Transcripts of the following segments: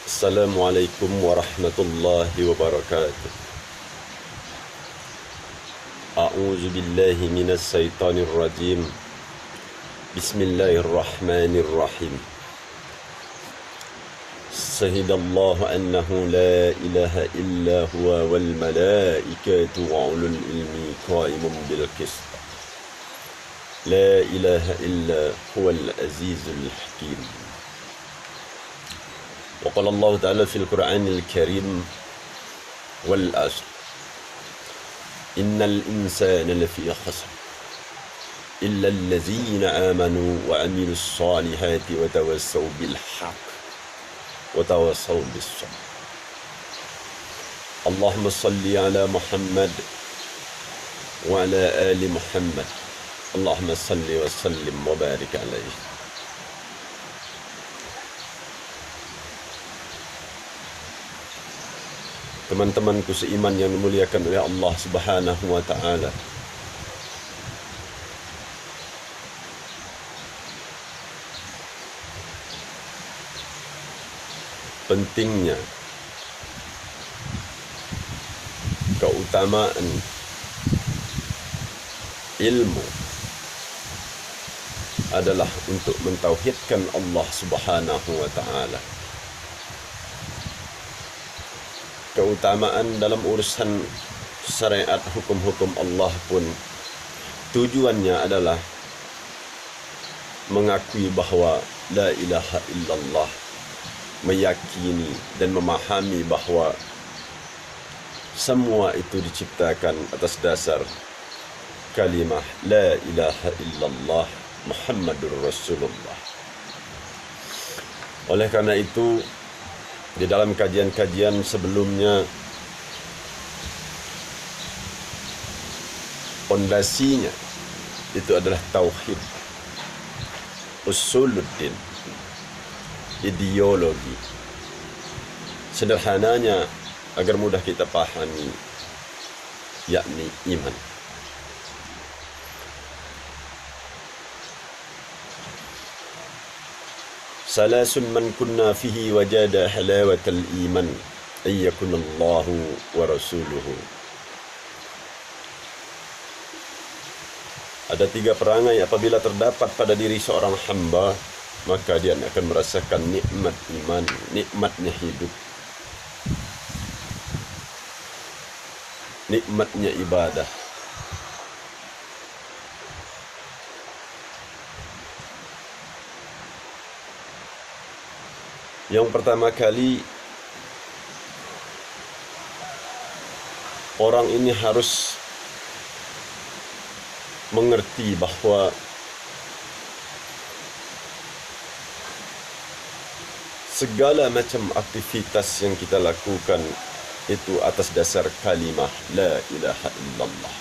Assalamualaikum warahmatullahi wabarakatuh. A'udzu billahi minas syaitonir rajim. Bismillahirrahmanirrahim. Shahidallahu annahu la ilaha illa huwa wal malaikatu wa ulul ilmi qa'imun bil qist. La ilaha illa huwal azizul hakim. وقال الله تعالى في القرآن الكريم والعصر إن الإنسان لفي خسر إلا الذين آمنوا وعملوا الصالحات وتواصوا بالحق وتواصوا بالصبر. اللهم صل على محمد وعلى آل محمد. اللهم صل وسلم وبارك عليه. Teman-temanku seiman yang dimuliakan oleh Allah Subhanahu wa Ta'ala, pentingnya keutamaan ilmu adalah untuk mentauhidkan Allah Subhanahu wa Ta'ala. Keutamaan dalam urusan syariat hukum-hukum Allah pun tujuannya adalah mengakui bahwa la ilaha illallah, meyakini dan memahami bahwa semua itu diciptakan atas dasar kalimah la ilaha illallah Muhammadur Rasulullah. Oleh karena itu, di dalam kajian-kajian sebelumnya, pondasinya itu adalah tauhid, usuluddin, ideologi. Sederhananya agar mudah kita pahami, yakni iman. Salasun man kunna fihi wajada halawatal iman ayyakunallahu wa rasuluhu. Ada 3 perangai apabila terdapat pada diri seorang hamba, maka dia akan merasakan nikmat iman, nikmatnya hidup, nikmatnya ibadah. Yang pertama kali, orang ini harus mengerti bahwa segala macam aktivitas yang kita lakukan itu atas dasar kalimah la ilaha illallah.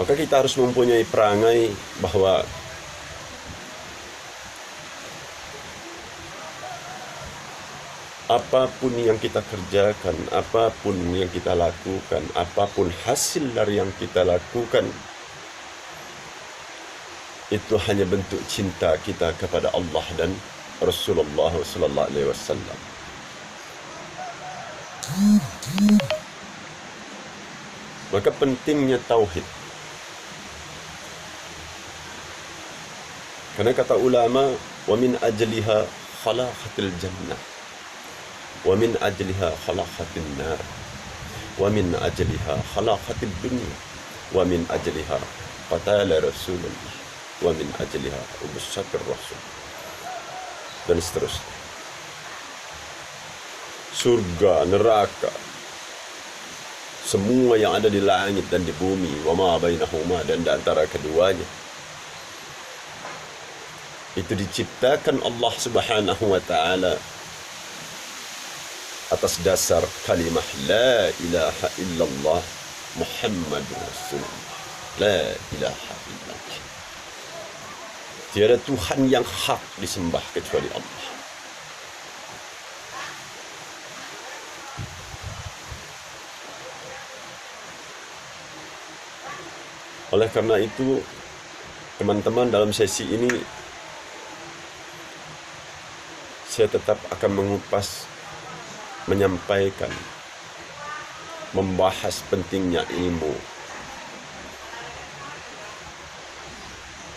Maka kita harus mempunyai perangai bahwa apapun yang kita kerjakan, apapun yang kita lakukan, apapun hasil dari yang kita lakukan, itu hanya bentuk cinta kita kepada Allah dan Rasulullah sallallahu alaihi wasallam. Maka pentingnya tauhid. Karena kata ulama, wa min ajliha khalaqatil jannah, wa min ajliha khalaqatin nar, wa min ajliha khalaqatid dunya, wa min ajliha qatala rasulullah, wa min ajliha ubsatir rasul, dan seterusnya. Surga, neraka, semua yang ada di langit dan di bumi, wa ma bainahuma, dan di antara keduanya, itu diciptakan Allah Subhanahu wa Ta'ala atas dasar kalimah la ilaha illallah Muhammadur Rasulullah. La ilaha illallah. Tiada Tuhan yang hak disembah kecuali Allah. Oleh karena itu, Teman-teman, dalam sesi ini saya tetap akan mengupas, menyampaikan, membahas pentingnya ilmu.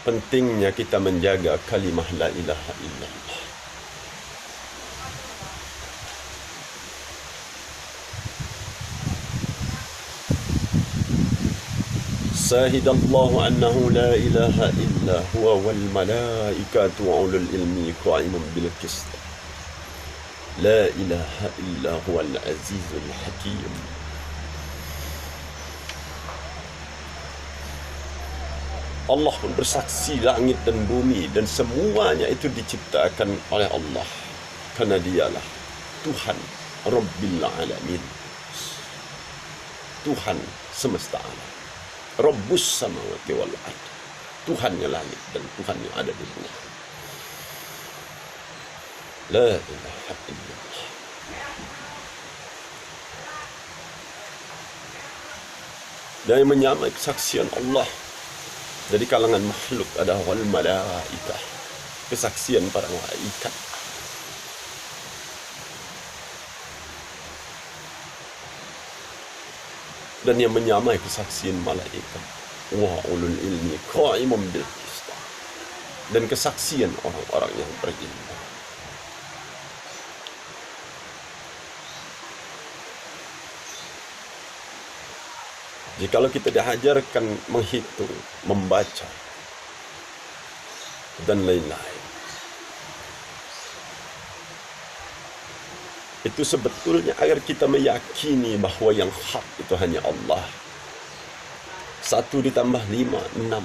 Pentingnya kita menjaga kalimah la ilaha illallah. Sahidallahu annahu la ilaha illa huwa wal malaikatu wa ulul ilmi qa'imun bil qist. La ilaha illa huwal azizul hakim. Allah pun bersaksi, langit dan bumi dan semuanya itu diciptakan oleh Allah, karena dialah Tuhan Rabbil Alamin, Tuhan semesta alam, Rabbus samawati wal ard, Tuhannya langit dan Tuhan yang ada di bumi. La ilaha illallah. Dan yang menyamai kesaksian Allah dari kalangan makhluk adalah wal malaikah, kesaksian para malaikat. Dan yang menyamai kesaksian malaikat wa ulul ilmi qa'imun bil qist, dan kesaksian orang-orang yang berilmu. Jikalau kita diajarkan menghitung, membaca, dan lain-lain, itu sebetulnya agar kita meyakini bahwa yang hak itu hanya Allah. 1 ditambah 5, 6.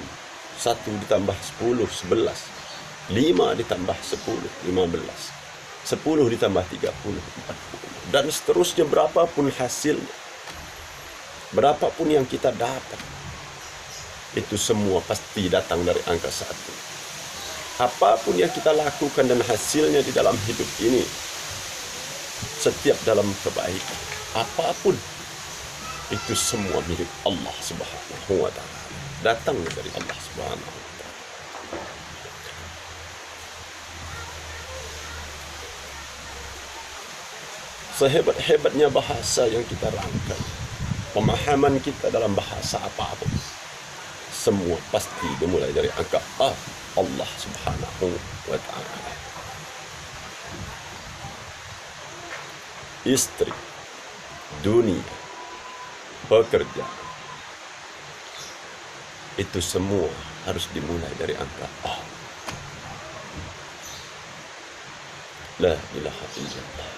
1 ditambah 10, 11. 5 ditambah 10, 15. 10 ditambah 30, 40. Dan seterusnya, berapapun hasilnya, berapapun yang kita dapat, itu semua pasti datang dari angka 1. Apapun yang kita lakukan dan hasilnya di dalam hidup ini, setiap dalam kebaikan, apapun, itu semua milik Allah Subhanahu wa ta'ala, datang dari Allah Subhanahu wa ta'ala. Sehebat-hebatnya bahasa yang kita rangkai, pemahaman kita dalam bahasa apapun, semua pasti dimulai dari angka A, Allah Subhanahu wa ta'ala. Istri, dunia, pekerjaan, itu semua harus dimulai dari angka A. La ilaha illallah.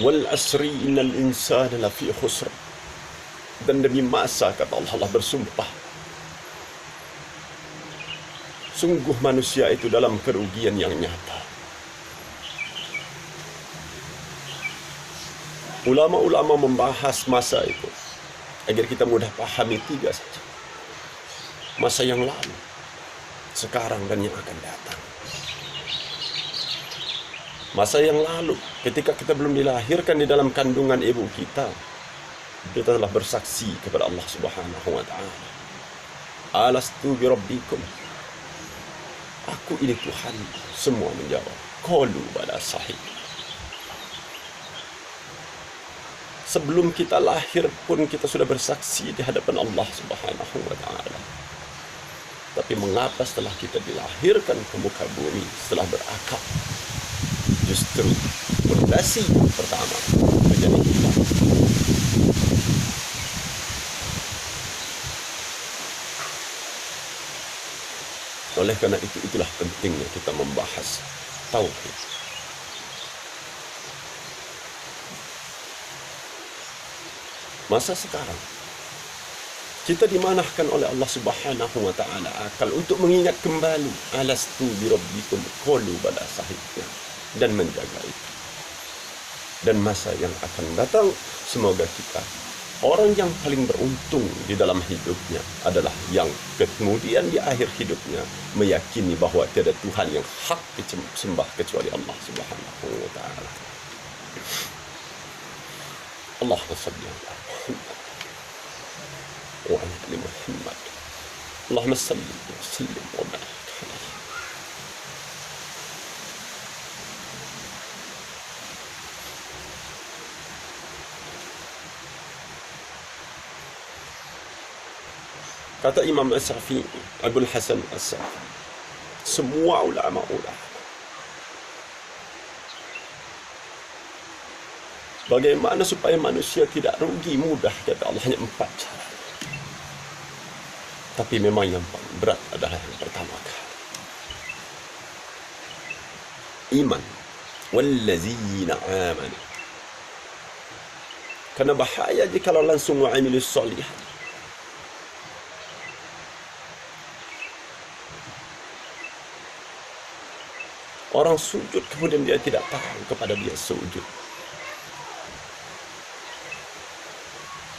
Wal asri innal insana lafi khusr. Dan demi masa, kata Allah bersumpah, sungguh manusia itu dalam kerugian yang nyata. Ulama-ulama membahas masa itu agar kita mudah pahami 3 saja. Masa yang lalu, sekarang, dan yang akan datang. Masa yang lalu, ketika kita belum dilahirkan di dalam kandungan ibu kita telah bersaksi kepada Allah Subhanahu wa ta'ala. Alastu bi rabbikum, aku ini Tuhan. Semua menjawab, qalu bala sahih. Sebelum kita lahir pun kita sudah bersaksi di hadapan Allah Subhanahu wa ta'ala. Tapi mengapa setelah kita dilahirkan ke muka bumi, setelah berakal, justru fondasi pertama menjadi hitam? Oleh karena itu, itulah pentingnya kita membahas tauhid. Masa sekarang kita dimanahkan oleh Allah Subhanahu wa ta'ala akal untuk mengingat kembali alastu bi rabbikum qalu bala sahibna, dan menjaga itu. Dan masa yang akan datang, semoga kita Orang yang paling beruntung di dalam hidupnya adalah yang kemudian di akhir hidupnya meyakini bahawa tiada Tuhan yang hak disembah kecuali Allah Subhanahu wa taala. Allahumma salli ala Muhammad wa ala ali Muhammad. Allahumma salli wa sallim wa barik alaihi. Kata Imam As-Syafi'i, Abul Hasan As-Syafi'i, semua ulama bagaimana supaya manusia tidak rugi mudah, kata Allah, hanya 4 cara. Tapi memang yang paling berat adalah yang pertama kali. Iman. Wallazina amanu. Karena bahaya jika langsung wa'amilus solihat. Orang sujud kemudian dia tidak tahu kepada dia sujud.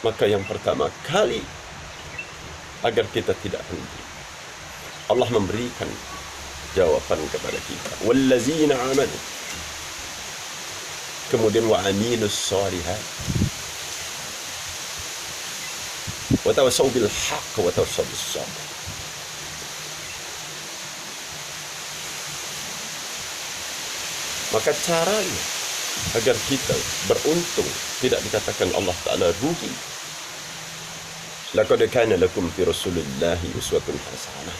Maka yang pertama kali agar kita tidak rugi, Allah memberikan jawaban kepada kita. Wallazina amanu. Kemudian wa aminus shalihat. Wa tawassaw bil haqq wa tawassaw bis sabr. Maka caranya agar kita beruntung, tidak dikatakan Allah Ta'ala rugi. Laqad kana lakum fi Rasulillahi uswatun hasanah.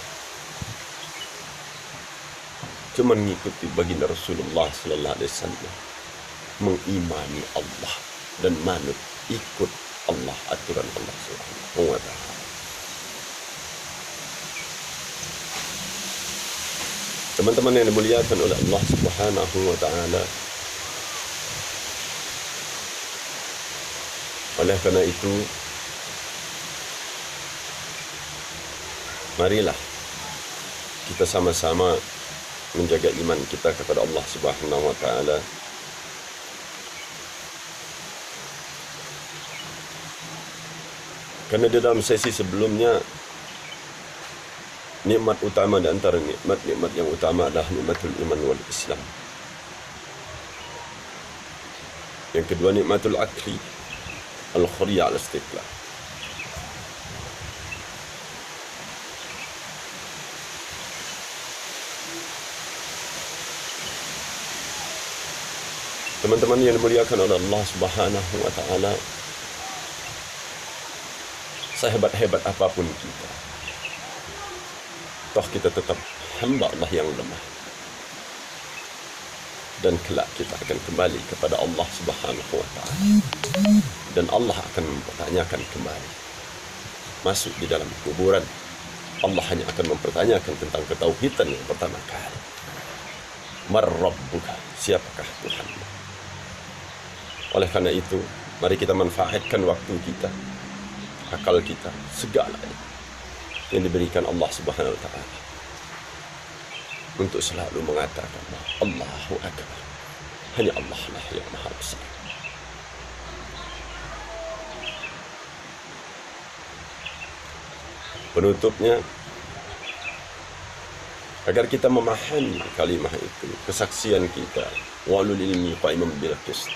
Cuma mengikuti baginda Rasulullah sallallahu alaihi wasallam, mengimani Allah dan manut ikut Allah, aturan Allah Subhanahu wa taala. Teman-teman yang dimuliakan oleh Allah Subhanahu wa taala, oleh karena itu marilah kita sama-sama menjaga iman kita kepada Allah Subhanahu wa taala. Karena di dalam sesi sebelumnya, nikmat utama di antara nikmat-nikmat yang utama adalah nikmatul iman wal Islam. Yang kedua nikmatul akli, al-khuriya al-istiqlal. Teman-teman yang dimuliakan oleh Allah Subhanahu wa taala, sehebat-hebat apapun kita, toh kita tetap hamba Allah yang lemah. Dan kelak kita akan kembali kepada Allah Subhanahu wa taala. Dan Allah akan mempertanyakan kembali. Masuk di dalam kuburan, Allah hanya akan mempertanyakan tentang ketauhidan yang pertama kali. Mar rabbuka, siapakah Tuhanmu? Oleh karena itu, mari kita manfaatkan waktu kita, akal kita, segalanya yang diberikan Allah Subhanahu wa taala untuk selalu mengatakan Allahu Akbar. Hanya Allah lah yang Maha Besar. Penutupnya, agar kita memahami kalimah itu, kesaksian kita, walul ilmi qa'iman bil qist,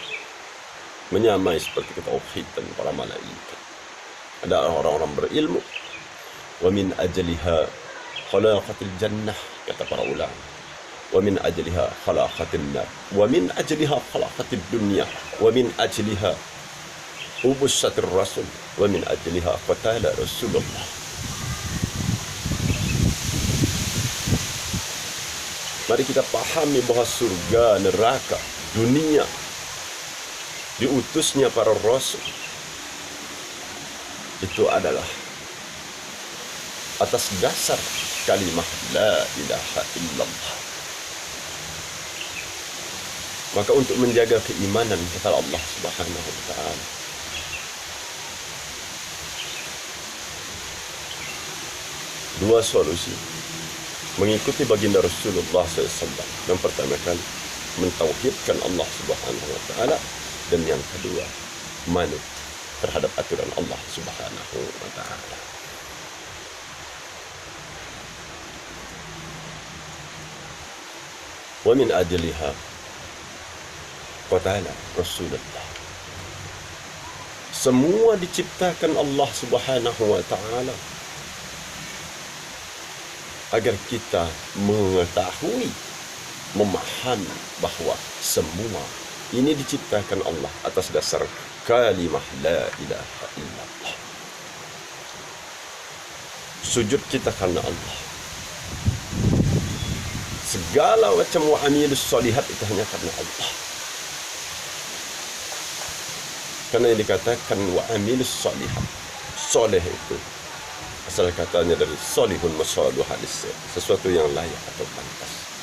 menyamai seperti tauhid dan para malaikat. Ada orang-orang berilmu. Wa min ajliha khalaqatil jannah, kata para ulama. Wa min ajliha khalaqatin nar. Wa min ajliha khalaqatid dunya. Wa min ajliha ubussatir rasul. Wa min ajliha qatala Rasulullah. Mari kita pahami bahawa surga, neraka, dunia, diutusnya para rasul, itu adalah atas dasar kalimah la ilaha illallah. Maka untuk menjaga keimanan kepada Allah Subhanahu wa taala, dua solusi: mengikuti baginda Rasulullah SAW. Yang pertama kali, mentauhidkan Allah Subhanahu wa taala, dan yang kedua, manut terhadap aturan Allah Subhanahu wa taala. Wa min ajliha qala Rasulullah. Semua diciptakan Allah Subhanahu wa taala agar kita mengetahui, memahami bahwa semua ini diciptakan Allah atas dasar kalimah la ilaha illallah. Sujud kita karena Allah. Segala macam wa'amilus solihat itu hanya karena Allah. Karena yang dikatakan wa'amilus solihat, soleh itu asal katanya dari solihun masaluh hadis, sesuatu yang layak atau pantas.